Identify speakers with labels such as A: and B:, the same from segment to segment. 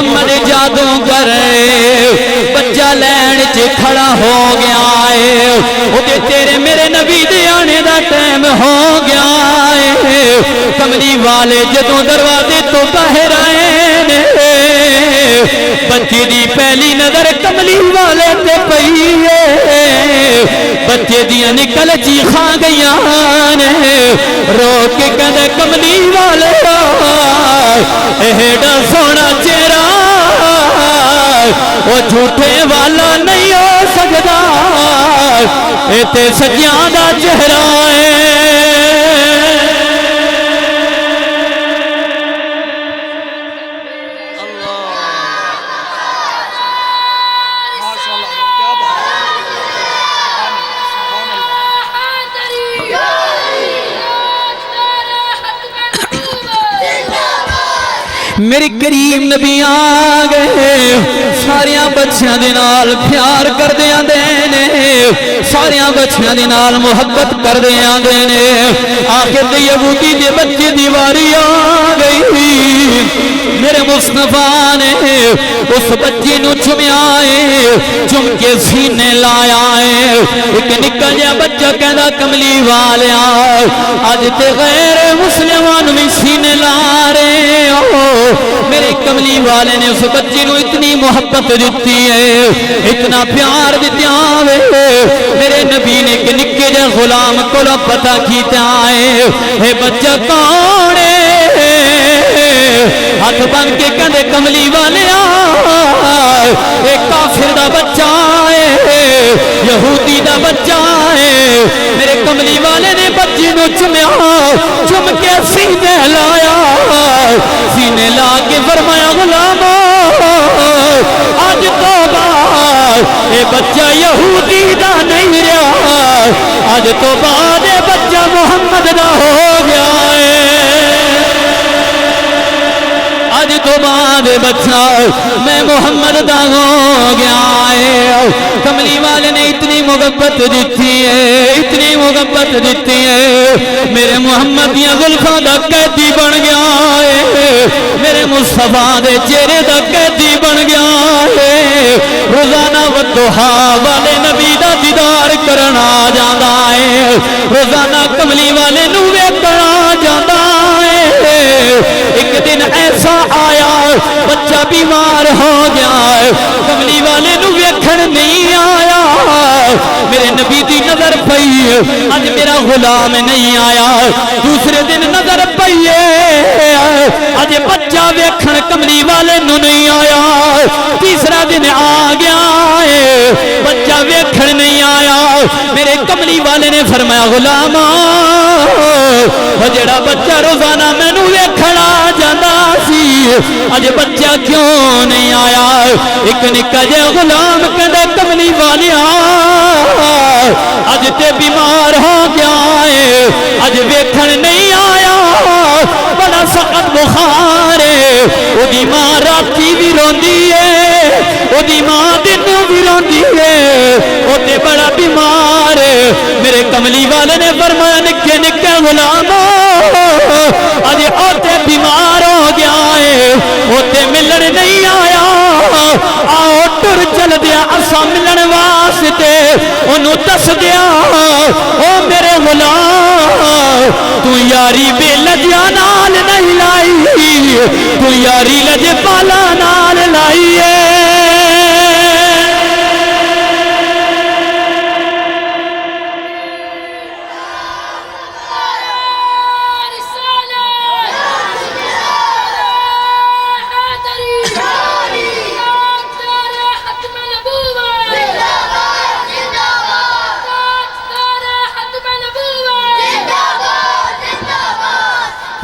A: محمد جادو کرے بچہ لین چ کھڑا ہو گیا ہے وہ تیرے میرے نبی دے آنے دا ٹائم ہو گیا ہے کملی والے جدوں دروازے تو باہر آئے نے بچے دی پہلی نظر کملی والے تے پئی ہے بچے دیاں نکل چیخاں گئیاں نے رو کے کہندے کملی والے ایڈا سونا چہرہ وہ جھوٹے والا نہیں ہو سکتا اے تے سجیاں دا چہرہ ہے میری کریم نبی آ گئے ساریاں بچیاں دے نال پیار کر دیاں دینے ساریاں بچیاں دے نال محبت کر دیاں دینے آخر دے یہودی دے بچے دیواری آ گئی میرے مصطفیٰ نے اس بچی نو چمیا ہے چم کے سینے لایا ہے ایک نکل جا بچہ کہندا کملی والیا آج تے غیر مسلمان بھی سینے لا رہے ہو میرے کملی والے نے اس بچی نو اتنی محبت دیتی ہے اتنا پیار دیتا ہے میرے نبی نے کہ نکے جا غلام کو پتہ کیتا ہے اے بچہ کون ہے ہاتھ بن کے کہندے کملی والے ایک کافر دا بچہ ہے یہودی دا بچہ ہے میرے کملی والے نے بچی نو چمیا چم کے سینے لایا سینے لا کے فرمایا غلامو آج تو بعد اے بچہ یہودی دا نہیں رہا آج تو بعد اے بچہ محمد دا ہو گیا ہے آج تو بعد بچہ میں محمد دا ہو گیا ہے کملی والے نے اتنی محبت دیتی ہے اتنی محبت دیتی ہے میرے محمد یا زلفاں دا قیدی بن گیا ہے میرے مصطفیٰ دے چہرے دا قیدی بن گیا ہے روزانہ والضحا والے نبی دا دیدار کرنا جاندا ہے روزانہ کملی والے نو ویکھنا جاندا ہے ایک دن ایسا آیا بچہ بیمار ہو گیا کملی والے نو ویکھن نہیں آیا میرے نبی دی نظر پئی اج میرا غلام نہیں آیا دوسرے دن نظر پئی اج بچہ ویکھن کملی والے نو نہیں آیا تیسرا دن آ گیا بچہ ویکھن نہیں آیا میرے کملی والے نے فرمایا غلام جڑا بچہ روزانہ مینوں ویکھنا جاندا سی اج بچہ کیوں نہیں آیا ایک نکا جا غلام کہندا کملی والیا اج تے بیمار ہو گیا ہے اج ویکھن نہیں آیا بڑا سخت بخار ہے او دی ماں راتی بھی روندی ہے او دی ماں دن بھی روندی ہے او تے بڑا بیمار ہے میرے کملی والے نے فرمایا نکے نکے غلام اج او تے بیمار ہو گیا ہے او تے ملن نہیں آیا آؤ ٹر چل دیا اسا ملن واسطے انہوں دس دیا او میرے غلام تو یاری بے لجیا نال نہیں لائی تو یاری لج پالا نال لائی ہے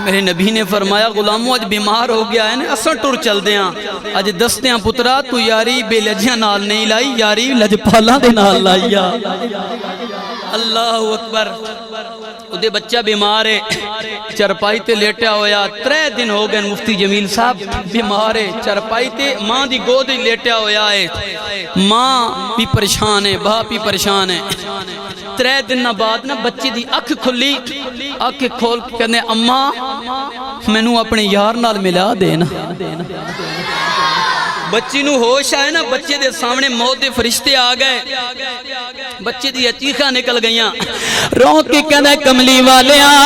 A: میرے نبی نے فرمایا غلاموں اج بیمار ہو گیا ہے نا اساں ٹر چل دیاں اج دستیاں پترا تو یاری بے لجیاں نال نہیں لائی یاری لجپالاں دے نال لائیا اللہ اکبر اودے بچہ بیمار ہے چرپائی تے لیٹیا ہویا 3 دن ہو گئے مفتی جمیل صاحب بیمار ہے چرپائی تے ماں دی گود لیٹیا ہویا ہے ماں بھی پریشان ہے باپ بھی پریشان ہے 3 دن بعد نا بچے دی اکھ کھلی اکھ کھول کے کہنے اماں مینوں اپنے یار نال ملا دینا
B: بچی نو ہوش آئے نا، بچے دے سامنے موت دے فرشتے آ گئے، بچے دی چیخاں نکل گئیاں،
A: رو کے کہنا کملی والیاں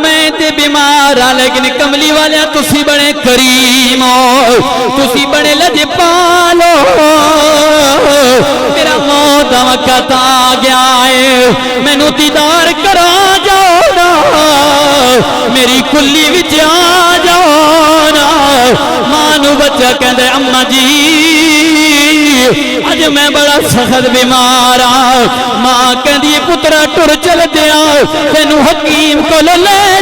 A: میں تے بیمار ہاں، لیکن کملی والیاں تسی بڑے کریم ہو، تسی بڑے لجپال ہو، میرا موت دا وقت آ گیا ہے، مینوں دیدار کرا جاؤ نا، میری کلی وچ آ جاؤ نا۔ ماں نو بچہ کہندے اماں جی اج میں بڑا سخت بیمار ہاں، ماں کہندی پترا ٹر چل دیا، تینوں حکیم کو لے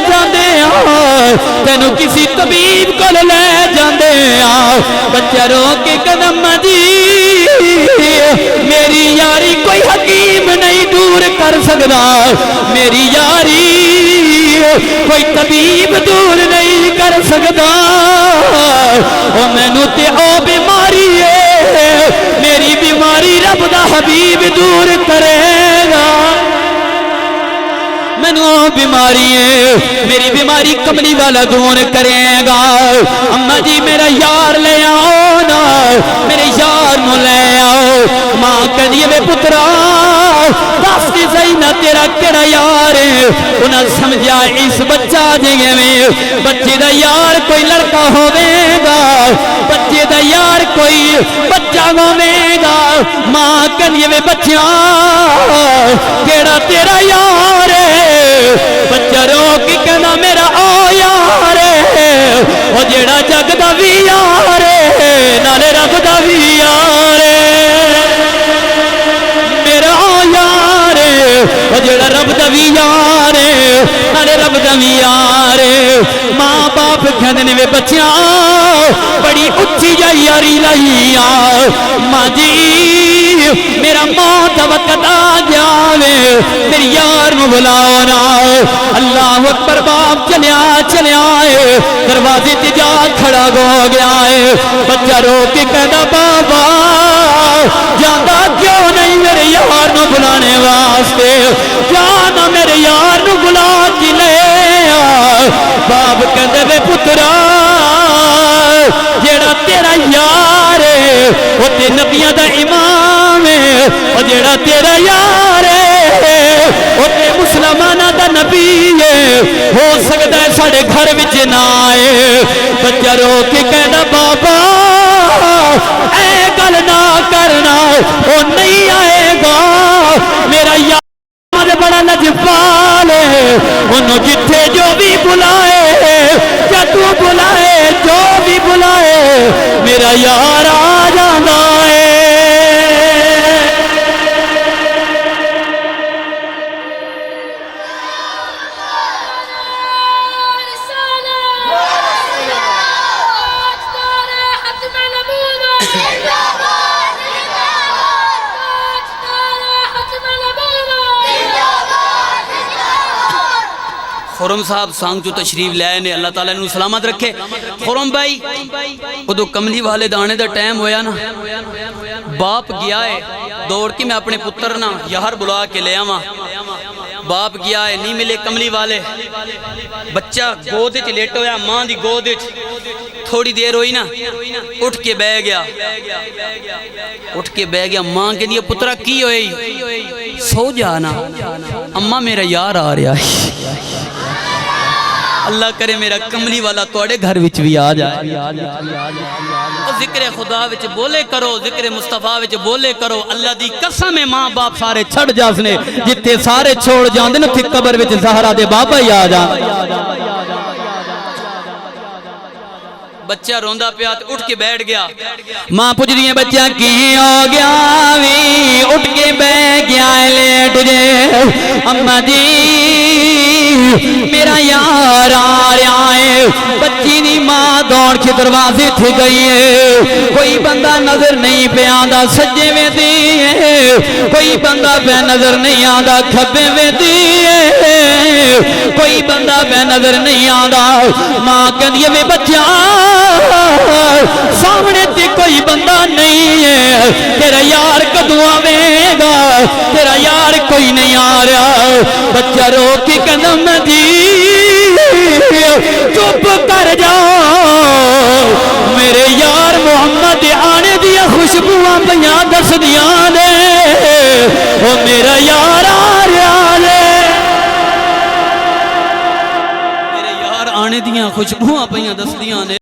A: جاندے ہاں، تینوں کسی طبیب کو لے جاندے ہاں۔ بچہ رو کے قدم دی میری یاری کوئی حکیم نہیں دور کر سکتا، میری یاری کوئی طبیب دور نہیں کر سکتا، او مینوں تے او بیماری ہے، میری بیماری رب دا حبیب دور کرے گا، مینوں بیماری ہے، میری بیماری کملی والا دور کرے گا۔ اماں جی میرا یار لے آؤ نا، میرے یار نو لے آؤ۔ ماں کہندی ہے پترا دس دی صحیح نہ تیرا کیڑا یار ہے، انہاں سمجھا اس بچہ جگہ میں بچے دا یار کوئی لڑکا ہوے گا، بچے دا یار کوئی بچہ ہوے گا۔ ماں کہندی ہے بچیاں کیڑا تیرا یار ہے، بچہ رو کے کہنا میرا او یار ہے، او جیڑا جگ دا وی یار ہے نالے رب دا وی یار ہے، میرا او یار ہے، او جیڑا رب دا وی یار ہے نالے رب دا وی یار ہے۔ ماں باپ کہندے نے بچیاں بڑی اچھی جائی یاری لائی آ، ماں جی میرا موت دا وقت آ گیا وے، میری یار نو بلاؤ نا۔ اللہ اکبر، باپ چلیا ہے، دروازے تے جا کھڑا ہو گیا ہے، بچہ رو کے کہدا بابا جاندا کیوں نہیں میرے یار نو بلانے واسطے، جانا میرے یار نو بلا کے لے آ۔ باپ کہندے وے پترا جیڑا تیرا یار ہے وہ تے نبیاں دا امام ہے، اور جیڑا تیرا یار ہے وہ تے مسلماناں دا نبی ہے، ہو سکتا ہے ساڑے گھر وچ نہ آئے۔ بچہ رو کے کہنا بابا اے گل نہ کرنا، وہ نہیں آئے گا، میرا یار بڑا لجپال ہے، انہوں جتھے جو بھی بلائے، جتو بلائے جو بھی بلائے، میرا یار آ جانا ہے۔
B: خرم صاحب سانگ جو تشریف لائے نے، اللہ تعالیٰ نے سلامت رکھے۔ خرم بھائی ادو کملی والے دانے دا ٹائم ہویا نا، باپ گیا ہے دوڑ کے میں اپنے پتر نا یہاں بلا کے لے آواں، باپ گیا ہے نہیں ملے کملی والے، بچہ گود وچ لیٹ ہویا ماں دی گود وچ، تھوڑی دیر ہوئی نا اٹھ کے بہ گیا، ماں کہ دیا پترا کی ہوئی، سو جانا اماں میرا یار آ رہا ہے۔ اللہ کرے میرا کملی والا توڑے گھر وچ بھی آ جائے، ذکر خدا وچ بولے کرو، ذکر مصطفیٰ وچ بولے کرو، اللہ دی قسم ہے ماں باپ سارے چھڑ جاسنے، جتے سارے چھوڑ جاندے نا تھی قبر وچ زہرا دے بابا ہی آ جان۔ بچہ روندہ پیا اٹھ کے بیٹھ گیا،
A: ماں پوچھ رہی ہے بچہ کی ہو گیا وی، اٹھ کے بیٹھ گیا لیٹ جے، اماں جی میرا یار آ رہا ہے۔ بچی دی ماں دوڑ کے دروازے تھے گئی ہے، کوئی بندہ نظر نہیں پہ آندا سجے میں دی ہے، کوئی بندہ پہ نظر نہیں آندا کھبے میں دی ہے، کوئی بندہ پہ نظر نہیں آندا۔ ماں کہندی ہے بچہ سامنے تے کوئی بندہ نہیں ہے، تیرا یار کدوں آوے گا، تیرا یار کوئی نہیں آ رہا۔ بچہ رو کے قدم دی چپ کر جاؤ، خوشبوਆਂ پਈਆਂ ਦੱਸਦੀਆਂ ਨੇ ਉਹ ਮੇਰਾ ਯਾਰ ਆ ਰਿਹਾ ਨੇ
B: میرے یار آنے دیاں خوشبوਆਂ پਈਆਂ ਦੱਸਦੀਆਂ ਨੇ